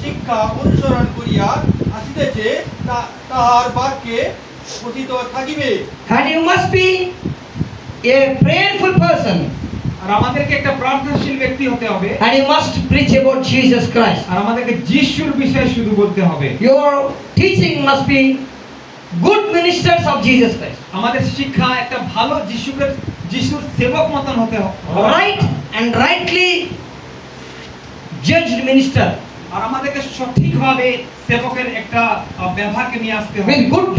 শিক্ষা অনুসরণ করিয়া আসিতেছে তাহার বাক্যে পতিত থাকিবে। And you must be a prayerful person. আর আমাদেরকে একটা প্রার্থনাশীল ব্যক্তি হতে হবে। And you must preach about Jesus Christ. আর আমাদেরকে যিশুর বিষয়ে শুধু বলতে হবে। Your teaching must be good ministers of Jesus Christ. আমাদের শিক্ষা একটা ভালো যিশুর সেবক মতন হতে হবে। Right and rightly judged minister. আর আমাদেরকে সঠিকভাবে সেবকের একটা ব্যবহারকে নিয়ে আসতে হবে। With good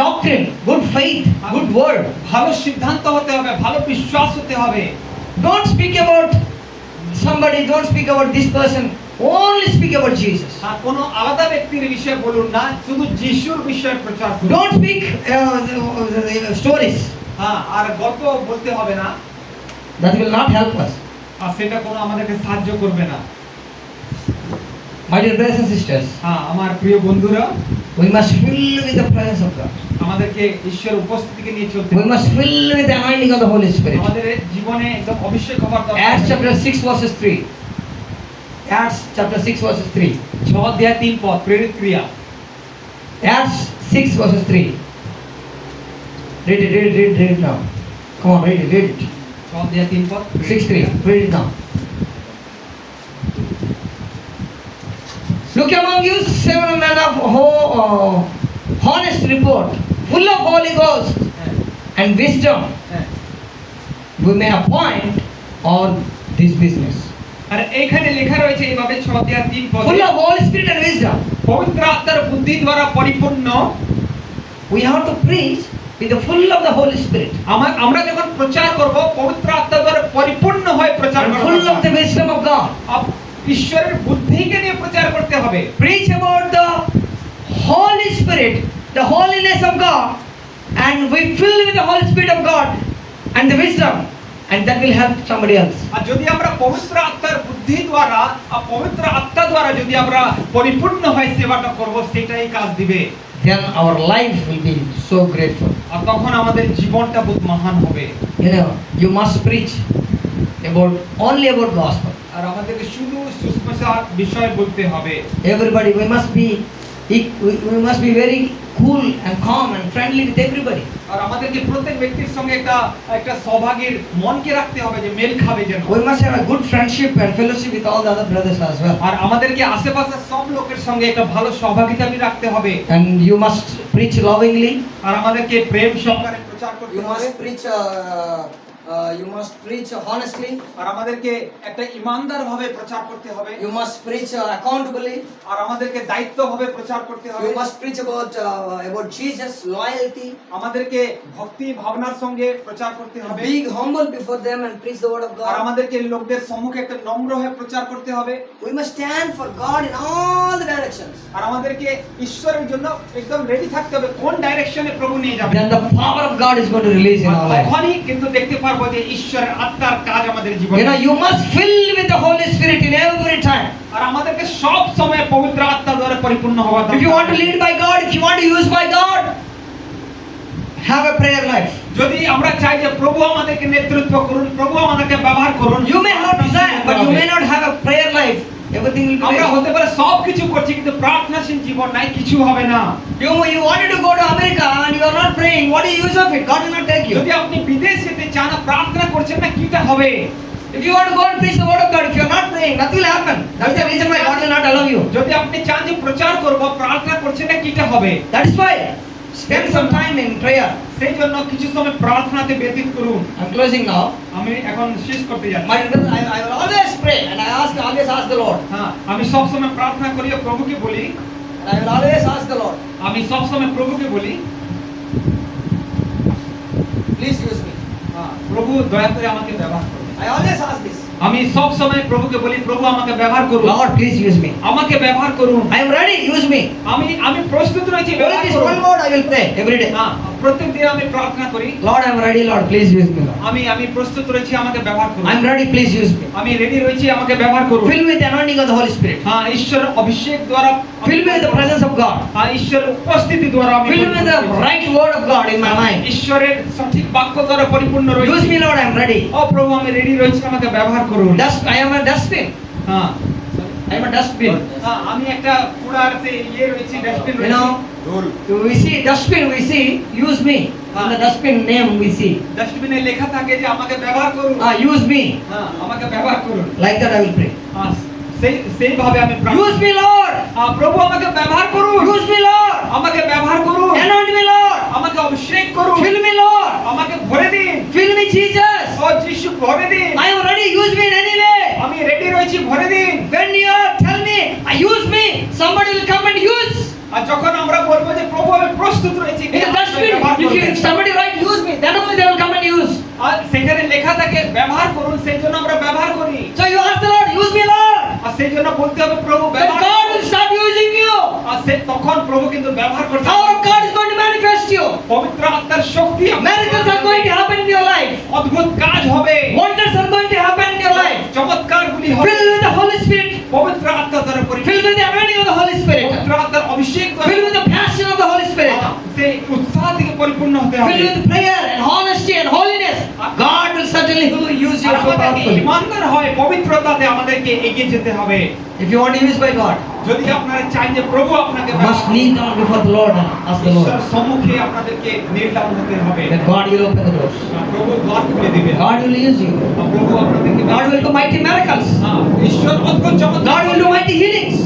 doctrine, good faith, good word. ভালো সিদ্ধান্ত হতে হবে, ভালো বিশ্বাস হতে হবে। Don't speak about somebody, don't speak about this person. Only speak about Jesus. আর কোনো আলাদা ব্যক্তির বিষয়ে বলুন না, শুধু যিশুর বিষয়ে প্রচার করুন। Don't speak stories. হ্যাঁ, আর গল্প বলতে হবে না। That will not help us. আর সেটা কোনো আমাদেরকে সাহায্য করবে না। My dear brothers and sisters, হ্যাঁ, আমার প্রিয় বন্ধুরা, we must fill with the presence of God. আমাদেরকে ঈশ্বরের উপস্থিতিকে নিয়ে চলতে We must fill with the anointing of the Holy Spirit. আমাদের জীবনে একদম অভিষেক হবার দরকার। Acts chapter 6 verses 3. Acts chapter 6 verses 3. 6 অধ্যায় 3 পদ প্রেরিত ক্রিয়া। Acts 6 verses 3. Read it now. Come on, read it. 6 অধ্যায় 3 পদ 6:3. Read it now. Look among you 7 men of honest report, full of Holy Ghost and wisdom. We may appoint all this business. আর এইখানে লেখা রয়েছে এইভাবে 6 অধ্যায় 3 পদে, Full of Holy Spirit and wisdom. পবিত্র আত্মার বুদ্ধি দ্বারা পরিপূর্ণ। We have to preach with the full of the Holy Spirit. আমরা যখন প্রচার করব পবিত্র আত্মা দ্বারা পরিপূর্ণ হয়ে প্রচার And করব। full of the wisdom of God. ঈশ্বরের বুদ্ধিকে নিয়ে প্রচার করতে হবে। Preach about the Holy Spirit, the holiness of God, and we fill with the Holy Spirit of God and the wisdom, and that will help somebody else. আর যদি আমরা পবিত্র আত্মার বুদ্ধি দ্বারা আর পবিত্র আত্মা দ্বারা যদি আমরা পরিপূর্ণ হয়ে সেবাটা করব, সেটাই কাজ দিবে। Then our life will be so grateful. আর তখন আমাদের জীবনটা বহুত মহান হবে। You know, you must preach only about gospel. আর আমাদেরকে শুধু সুসমাচার বিষয় বলতে হবে। Everybody, we must be very cool and calm and friendly with everybody. আর আমাদেরকে প্রত্যেক ব্যক্তির সঙ্গে একটা সৌভাগ্যের মনকে রাখতে হবে যে মেল খাবে যেন। We must have a good friendship and fellowship with all the other brothers as well. আর আমাদেরকে আশেপাশের সব লোকের সঙ্গে একটা ভালো সহভাগিতা রাখতে হবে। And you must preach lovingly. আর আমাদেরকে প্রেম সহকারে প্রচার করতে You হবে। must preach honestly. আর আমাদেরকে একটা ইমানদারভাবে প্রচার করতে হবে। You must preach accountably. আর আমাদেরকে দায়িত্বভাবে প্রচার করতে হবে। You must preach about Jesus, loyalty. আমাদেরকে ভক্তি ভাবনার সঙ্গে প্রচার করতে হবে। Be humble before them and preach the word of R God. আমাদেরকে লোকদের সম্মুখে একটা নম্র হয়ে প্রচার করতে হবে। We must stand for God in all the directions. আর আমাদেরকে ঈশ্বরের জন্য একদম রেডি থাকতে হবে কোন ডাইরেকশনে প্রভু নিয়ে যাবে। Then the power of God is going to release in our life. তখনই কিন্তু দেখতে পারবো যে ঈশ্বরের আত্মার কাজ আমাদের জীবনে। You know, you must fill with the Holy Spirit in every time. আর আমাদেরকে সব সময় পবিত্র আত্মা দ্বারা পরিপূর্ণ হওয়া দরকার। If you want to lead by God, if you want to use by God, have a prayer life. যদি আমরা চাই যে প্রভু আমাদেরকে নেতৃত্ব করুন, প্রভু আমাদেরকে ব্যবহার করুন, You may have desire, but you may not have a prayer life. Everything will be আমরা wasted. হতে পারে সব কিছু করছি কিন্তু প্রার্থনাশীল জীবন নাই, কিছু হবে না। You wanted to go to America and you are not praying. What is the use of it? God will not take you. যদি আপনি বিদেশ যেতে চান প্রার্থনা করছেন না, কিটা হবে? If you want to go and preach the word of God, if you are not praying, nothing will happen. That's the reason why God will not allow you. যদি আপনি চান যে প্রচার করব, প্রার্থনা করছেন না, কিটা হবে? That is why spend some time in prayer. সেই জন্য কিছু সময় প্রার্থনাতে ব্যতীত করুন। I'm closing now. আমি এখন শেষ করতে যাচ্ছি। My brother, I will always pray and I always ask the Lord. হ্যাঁ, আমি সব সময় প্রার্থনা করি ও প্রভুকে বলি। And I will always ask the Lord, আমি সব সময় প্রভুকে বলি, please use me. হ্যাঁ, প্রভু দয়া করে আমাকে ব্যবহার করুন। I always ask this. আমি সব সময় প্রভুকে বলি, প্রভু আমাকে ব্যবহার করুন। Lord, please use me. আমাকে ব্যবহার করুন। I am ready, use me. আমি প্রস্তুত রয়েছি, Only ব্যবহার this করুন। one word I will pray every day. হ্যাঁ, প্রত্যেকদিন আমি প্রার্থনা করি, Lord, I am ready, Lord, please use me, Lord. আমি প্রস্তুত রয়েছি, আমাকে ব্যবহার করুন। I am ready, please use me. আমি রেডি রয়েছি, আমাকে ব্যবহার করুন। Fill me with the anointing of the Holy Spirit. হ্যাঁ, ঈশ্বরের অভিষেক দ্বারা, Fill me with the presence of God. হ্যাঁ, ঈশ্বরের উপস্থিতি দ্বারা আমি Fill me with the right word of God in my mind. ঈশ্বরের সঠিক বাক্য দ্বারা পরিপূর্ণ রয়েছি। Use me, Lord, I am ready. ও প্রভু, আমি রেডি রয়েছি, আমাকে ব্যবহার করুন। I am a dustbin. হ্যাঁ, I I'm a dustbin. আমি একটা কুড়ার সে ইয়ে রয়েছে, ডাস্টবিন You রয়েছে। know, we see dustbin, we see use me. In the dustbin name we see. ডাস্টবিনে লেখা থাকে যে আমাকে ব্যবহার করুন। Use me. হ্যাঁ, আমাকে ব্যবহার করুন। Like that I will pray. সেই ভাবে আমি Use me, Lord. প্রভু আমাকে ব্যবহার করুন। Use me, Lord. আমাকে ব্যবহার করুন। Anoint me, Lord. আমাকে অভিষেক করুন। Fill me, Lord. আমাকে ভরে দিন। Fill me, Jesus. ও যিশু ভরে দিন। I am ready. Use me in any way. আমি রেডি রয়েছি, ভরে দিন। When you tell me, use me, somebody will come and use. আর যখন আমরা বলবো যে প্রভু আমি প্রস্তুত রয়েছি, In the dustbin, if somebody write use me, then only they will come and use. আর সেখানে লেখা থাকে ব্যবহার করুন, সেই জন্য আমরা ব্যবহার করি। So you ask the Lord, use me, Lord. আর সেই জন্য বলতে হবে প্রভু Then ব্যবহার God will start using you. আর তখন প্রভু কিন্তু ব্যবহার করতে Power of God is going to manifest you. পবিত্র আত্মার শক্তি Miracles are going to happen in your life. অদ্ভুত কাজ হবে, Wonders are going to happen in your life. চমৎকারগুলি হবে। Filled with the Holy Spirit. পবিত্র আত্মা দ্বারা পরিপূর্ণ, Filled with the anointing of the Holy Spirit. পবিত্র আত্মার অভিষেক দ্বারা Filled with the passion of the Holy Spirit. সেই উৎসাহ থেকে পরিপূর্ণ হতে হবে। Filled with prayer and honesty and holiness. God will certainly use you R so আমাদেরকে powerfully. ইমানদার হয়, পবিত্রতাতে আমাদেরকে এগিয়ে যেতে হবে। If you want to be used by God, যদি আপনারা চান যে প্রভু আপনাকে you must kneel down before the Lord and ask the ঈশ্বর Lord. সম্মুখে আপনাদেরকে kneel down হতে হবে। Then God will open the doors. প্রভু দ্বার খুলে দিবেন। God will use you. প্রভু আপনাদেরকে God will do mighty miracles. ঈশ্বর অদ্ভুত চমৎকার, God will do mighty healings.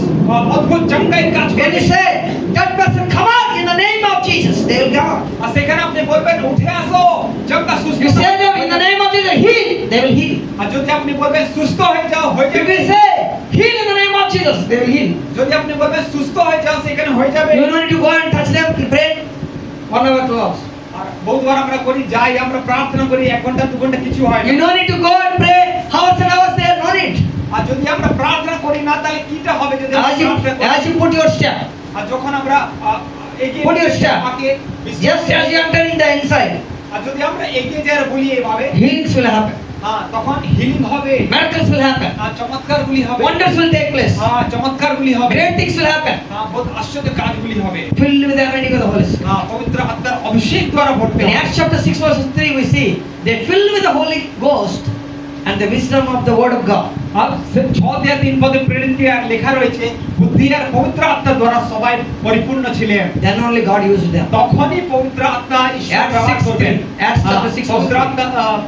অদ্ভুত চমৎকার কাজ When করবে। you say, that person come out in the name of Jesus, they will come out. আর সেখানে আপনি বলবেন উঠে আসো, চমৎকা সুস্থ You say them in the name of Jesus, heal, they will heal. আর যদি আপনি বলবেন সুস্থ হয়ে যাও, হয়ে If যাবে। you say, heal in the name of Jesus, they will heal. যদি আপনি বলবেন সুস্থ হয়ে যাও, সেখানে হয়ে যাবে। You don't need to go and touch them, pray 1 hour, 2 hours. আর বহুবার আমরা করি, যাই আমরা প্রার্থনা করি 1 ঘন্টা 2 ঘন্টা কিছু হয় না। You don't need to go and pray hours and hours there, no need. আর যদি আমরা প্রার্থনা করি না, তাহলে কিটা হবে যদি আমরা প্রার্থনা করি? As you put your step, আর যখন আমরা এগিয়ে Put your step. আমাকে just as you enter in the inside, আর যদি আমরা এগিয়ে যাই আর বলি এইভাবে, healings will happen, তখন হিলিং হবে, miracles will happen, চমৎকারগুলি হবে, wonders will take place, চমৎকারগুলি হবে, great things will happen. বহুত আশ্চর্য কাজগুলি হবে। Filled with the anointing of the Holy Spirit. পবিত্র আত্মার অভিষেক দ্বারা ভর্তি In হবে। Acts chapter 6 verse 3 we see they filled with the Holy Ghost and the wisdom of the word of God. আর 6:3 পদে প্রেরিত আর লেখা রয়েছে, বুদ্ধি আর পবিত্র আত্মা দ্বারা সবাই পরিপূর্ণ ছিলেন। Then only God used them. তখনই পবিত্র আত্মা ঈশ্বর Acts ব্যবহার 6:3 করবেন। Acts chapter 6 পবিত্র আত্মা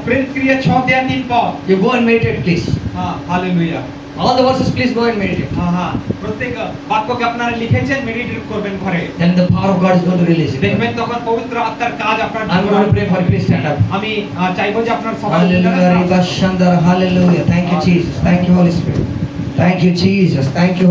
প্রেরিত ক্রিয়া 6:3 পদ। You go and meditate please. Hallelujah. All the verses please go and meditate. প্রত্যেক বাক্যকে আপনারা লিখেছেন, মেডিটেট করবেন ঘরে। Then the power of God is going to release it. দেখবেন তখন পবিত্র আত্মার কাজ আপনার I'm going to pray for you. Please stand up. আমি চাইবো যে আপনার সবাই Hallelujah. Riba Shandara. Hallelujah. Thank you Jesus. Thank you Holy Spirit. Thank you Jesus. Thank you.